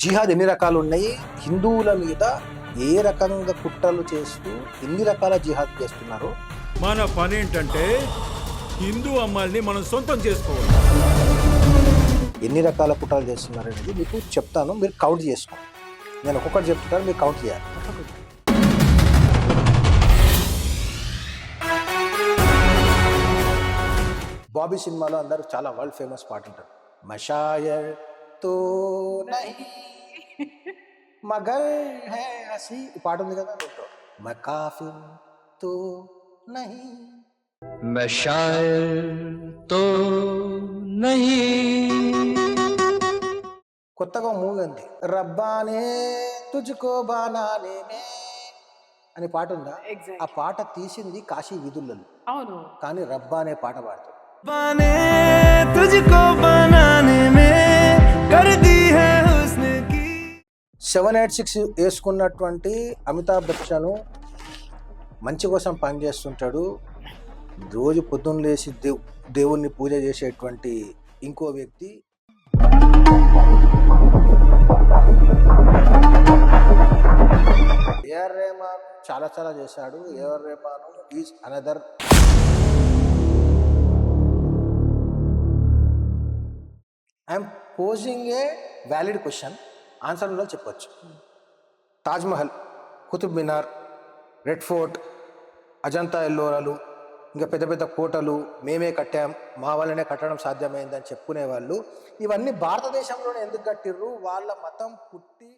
జిహాద్ ఎన్ని రకాలు ఉన్నాయి, హిందువుల మీద ఏ రకంగా కుట్రలు చేస్తూ ఎన్ని రకాల జిహాద్ చేస్తున్నారు. మన పని ఏంటంటే హిందూ అమ్మాయిల్ని మనం సొంతం చేసుకోవాలి. ఎన్ని రకాల కుట్రలు చేస్తున్నారు అనేది మీకు చెప్తాను, మీరు కౌంట్ చేసుకోండి. నేను ఒక్కొక్కటి చెప్తాను, మీరు కౌంట్ చేయాలి. బాబీ సినిమాలో అందరూ చాలా వరల్డ్ ఫేమస్ పాట ఉంటారు, మషాయర్ తో నహీ మగర్ హై హసీ, ఈ పాట ఉంది కదా, मैं काफिर तो नहीं, मैं शायर तो नहीं. కొత్తగా మూవీ ఉంది, రబ్బానే తుజ్కో బానానే మే అని పాట ఉందా. ఆ పాట తీసింది కాశీ వీధులలో, అవును, కానీ రబ్బా అనే పాట పాడుతుంది. बाने तुझको बनाने में कर दी है हुस्न की. 786 వేసుకున్నటువంటి అమితాబ్ బచ్చన్ మంచి కోసం పనిచేస్తుంటాడు. రోజు పొద్దున్న లేచి దేవుణ్ణి పూజ చేసేటువంటి ఇంకో వ్యక్తి ఏఆర్ రెహమాన్ చాలా చేశాడు. A R Rahman is another. I'm posing a valid question, ఆన్సర్లో చెప్పొచ్చు. తాజ్మహల్, కుతుబ్ మినార్, రెడ్ ఫోర్ట్, అజంతా ఎల్లోరాలు, ఇంకా పెద్ద పెద్ద కోటలు మేమే కట్టాం, మా వల్లనే కట్టడం సాధ్యమైందని చెప్పుకునే వాళ్ళు ఇవన్నీ భారతదేశంలోనే ఎందుకు కట్టిర్రు? వాళ్ళ మతం పుట్టి